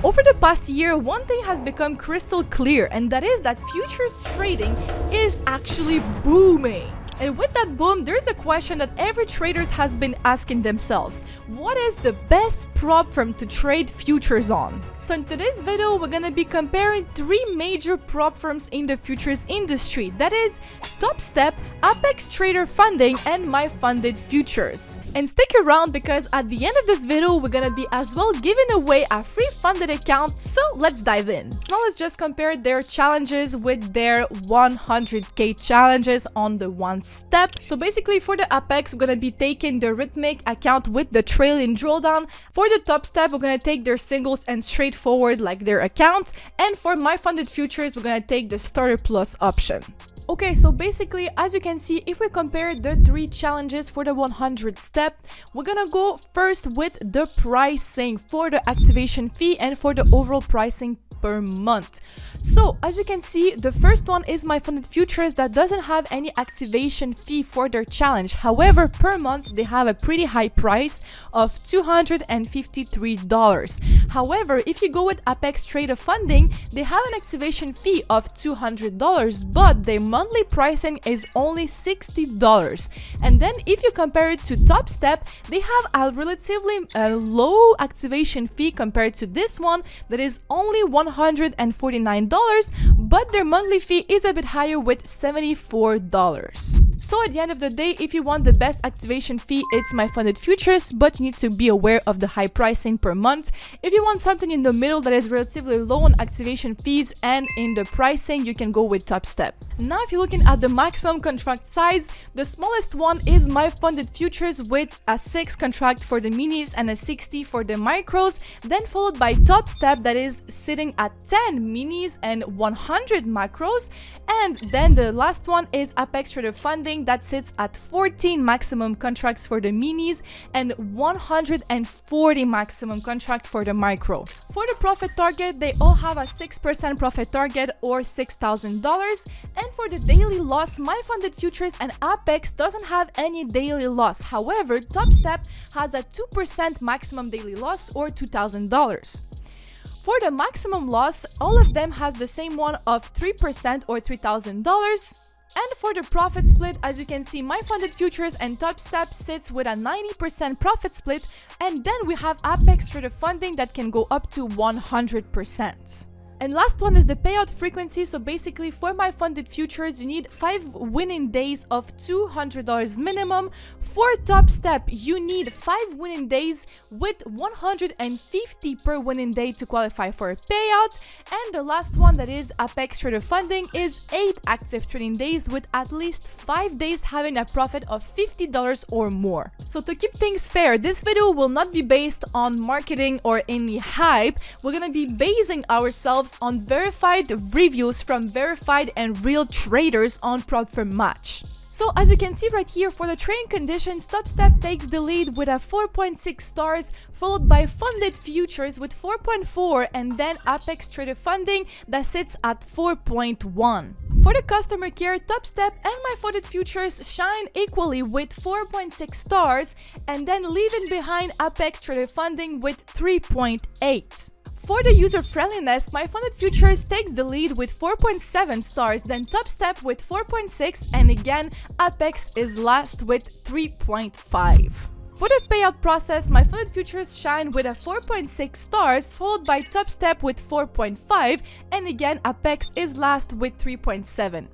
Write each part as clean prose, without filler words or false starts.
Over the past year, one thing has become crystal clear, and that is that futures trading is actually booming. And with that boom, there's a question that every trader has been asking themselves. What is the best prop firm to trade futures on? So in today's video, we're gonna be comparing three major prop firms in the futures industry. That is Topstep, Apex Trader Funding, and My Funded Futures. And stick around because at the end of this video, we're gonna be as well giving away a free funded account. So let's dive in. Now let's just compare their challenges with their 100k challenges on the one step. So basically for the Apex, we're gonna be taking the rhythmic account with the trailing drawdown. For the Topstep, we're gonna take their singles and straightforward like their account. And for My Funded Futures, we're gonna take the starter plus option. Okay, so basically, as you can see, if we compare the three challenges for the 100 step, we're gonna go first with the pricing for the activation fee and for the overall pricing per month. So as you can see, the first one is My Funded Futures that doesn't have any activation fee for their challenge. However, per month they have a pretty high price of $253. However, if you go with Apex Trader Funding, they have an activation fee of $200, but their monthly pricing is only $60. And then if you compare it to Topstep, they have a relatively low activation fee compared to this one that is only $149, but their monthly fee is a bit higher with $74. So at the end of the day, if you want the best activation fee, it's My Funded Futures, but you need to be aware of the high pricing per month. If you want something in the middle that is relatively low on activation fees and in the pricing, you can go with Topstep. Now if you're looking at the maximum contract size, the smallest one is My Funded Futures with a 6 contract for the minis and a 60 for the micros, then followed by Topstep that is sitting at 10 minis and 100 macros, and then the last one is Apex Trader Funding that sits at 14 maximum contracts for the minis and 140 maximum contract for the micro. For the profit target, they all have a 6% profit target or $6,000, and for the daily loss, My Funded Futures and Apex doesn't have any daily loss. However, Topstep has a 2% maximum daily loss or $2,000. For the maximum loss, all of them has the same one of 3% or $3,000. And for the profit split, as you can see, My Funded Futures and Topstep sits with a 90% profit split, and then we have Apex Trader Funding that can go up to 100%. And last one is the payout frequency. So basically for My Funded Futures, you need 5 winning days of $200 minimum. For Topstep, you need 5 winning days with 150 per winning day to qualify for a payout. And the last one, that is Apex Trader Funding, is 8 active trading days with at least 5 days having a profit of $50 or more. So to keep things fair, this video will not be based on marketing or any hype. We're gonna be basing ourselves on verified reviews from verified and real traders on prop firm Match. So as you can see right here, for the trading conditions, Topstep takes the lead with a 4.6 stars, followed by Funded Futures with 4.4, and then Apex Trader Funding that sits at 4.1. For the customer care, Topstep and My Funded Futures shine equally with 4.6 stars, and then leaving behind Apex Trader Funding with 3.8. For the user friendliness, My Funded Futures takes the lead with 4.7 stars, then Topstep with 4.6, and again Apex is last with 3.5. For the payout process, My Funded Futures shine with a 4.6 stars, followed by Topstep with 4.5, and again Apex is last with 3.7.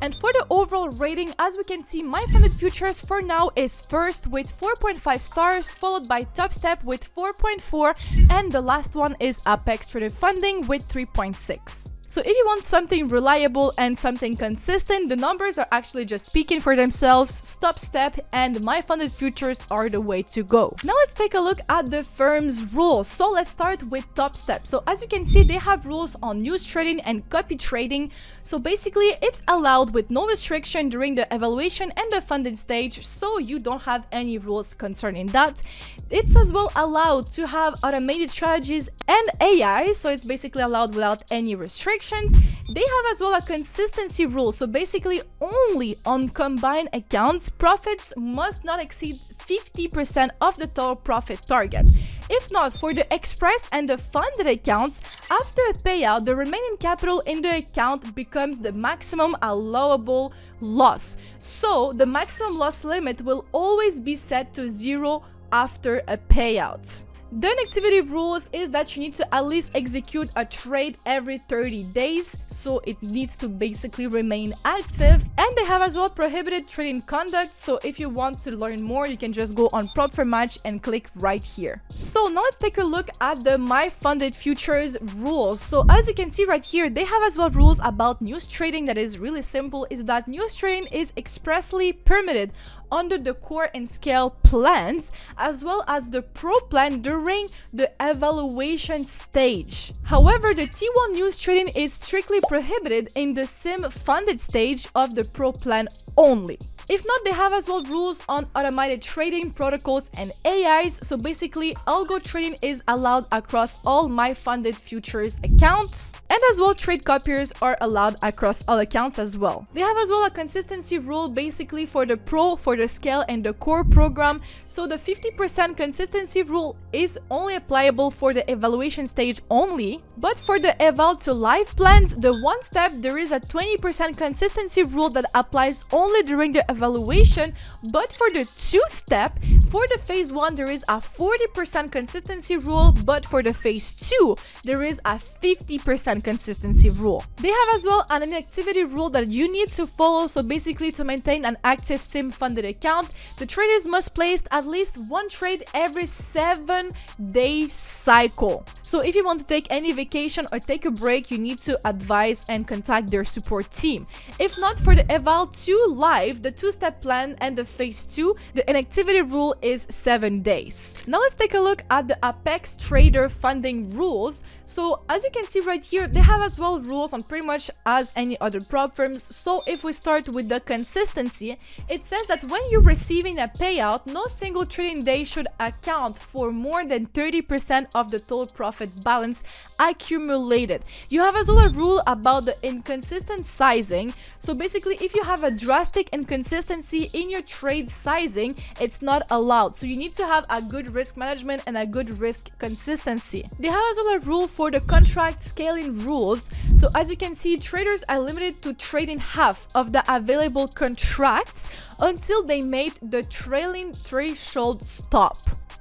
And for the overall rating, as we can see, My Funded Futures for now is first with 4.5 stars, followed by Topstep with 4.4, and the last one is Apex Trader Funding with 3.6. So if you want something reliable and something consistent, the numbers are actually just speaking for themselves. Topstep and My Funded Futures are the way to go. Now let's take a look at the firm's rules. So let's start with Topstep. So as you can see, they have rules on news trading and copy trading. So basically it's allowed with no restriction during the evaluation and the funding stage, so you don't have any rules concerning that. It's as well allowed to have automated strategies and AI, so it's basically allowed without any restrictions. They have as well a consistency rule, so basically only on combined accounts, profits must not exceed 50% of the total profit target. If not, for the express and the funded accounts, after a payout, the remaining capital in the account becomes the maximum allowable loss. So the maximum loss limit will always be set to 0 after a payout. The inactivity rules is that you need to at least execute a trade every 30 days, so it needs to basically remain active. And they have as well prohibited trading conduct, so if you want to learn more, you can just go on prop for match and click right here. So now let's take a look at the My Funded Futures rules. So as you can see right here, they have as well rules about news trading that is really simple, is that news trading is expressly permitted under the core and scale plans, as well as the pro plan during the evaluation stage. However, the T1 news trading is strictly prohibited in the sim funded stage of the pro plan only. If not, they have as well rules on automated trading protocols and AIs. So basically, algo trading is allowed across all My Funded Futures accounts, and as well trade copiers are allowed across all accounts as well. They have as well a consistency rule basically for the pro, for the scale and the core program. So the 50% consistency rule is only applicable for the evaluation stage only, but for the eval to live plans, the one step, there is a 20% consistency rule that applies only during the evaluation. But for the two-step, for the phase 1, there is a 40% consistency rule, but for the phase 2, there is a 50% consistency rule. They have as well an inactivity rule that you need to follow. So basically, to maintain an active sim funded account, the traders must place at least one trade every 7-day cycle. So if you want to take any vacation or take a break, you need to advise and contact their support team. If not, for the eval to live, the two-step plan and the phase 2, the inactivity rule is 7 days. Now let's take a look at the Apex Trader funding rules. So as you can see right here, they have as well rules on pretty much as any other prop firms. So if we start with the consistency, it says that when you're receiving a payout, no single trading day should account for more than 30% of the total profit balance accumulated. You have as well a rule about the inconsistent sizing. So basically, if you have a drastic inconsistency in your trade sizing, it's not allowed. So you need to have a good risk management and a good risk consistency. They have as well a rule for the contract scaling rules. So as you can see, traders are limited to trading half of the available contracts until they made the trailing threshold stop.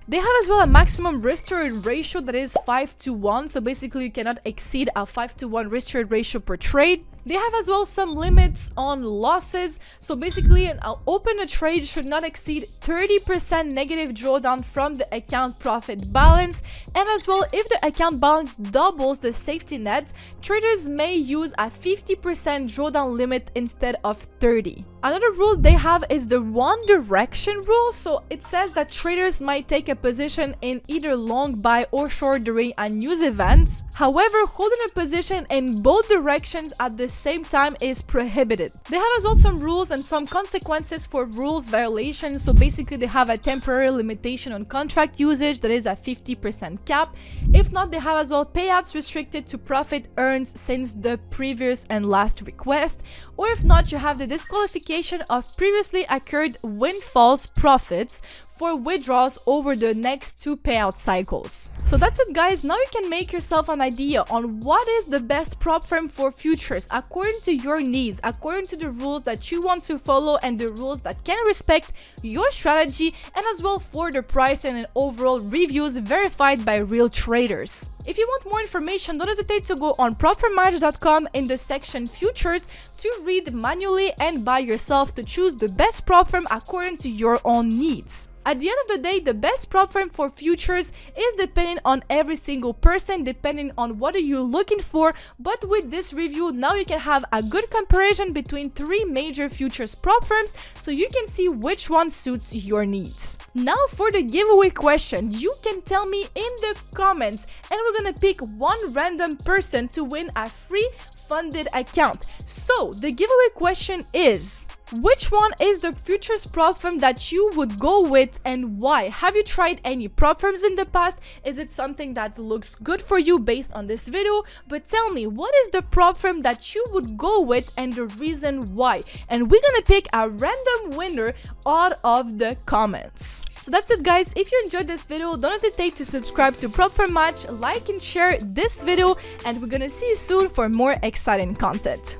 They have as well a maximum risk-to-reward ratio that is 5:1. So basically, you cannot exceed a 5:1 risk-to-reward ratio per trade. They have as well some limits on losses. So basically, an open a trade should not exceed 30% negative drawdown from the account profit balance. And as well, if the account balance doubles the safety net, traders may use a 50% drawdown limit instead of 30. Another rule they have is the one direction rule. So it says that traders might take a position in either long, buy or short during a news event. However, holding a position in both directions at the same time is prohibited. They have as well some rules and some consequences for rules violations. So basically, they have a temporary limitation on contract usage that is a 50% cap. If not, they have as well payouts restricted to profit earned since the previous and last request. Or if not, you have the disqualification of previously occurred windfalls profits for withdrawals over the next 2 payout cycles. So that's it, guys. Now you can make yourself an idea on what is the best prop firm for futures according to your needs, according to the rules that you want to follow and the rules that can respect your strategy, and as well for the price and overall reviews verified by real traders. If you want more information, don't hesitate to go on propfirmatch.com in the section futures to read manually and by yourself to choose the best prop firm according to your own needs. At the end of the day, the best prop firm for futures is depending on every single person, depending on what are you looking for. But with this review, now you can have a good comparison between 3 major futures prop firms so you can see which one suits your needs. Now for the giveaway question, you can tell me in the comments and we're gonna pick one random person to win a free funded account. So the giveaway question is: Which one is the futures prop firm that you would go with and why? Have you tried any prop firms in the past? Is it something that looks good for you based on this video? But tell me, what is the prop firm that you would go with and the reason why? And we're gonna pick a random winner out of the comments. So that's it, guys. If you enjoyed this video, don't hesitate to subscribe to Prop Firm Match, like and share this video, and we're gonna see you soon for more exciting content.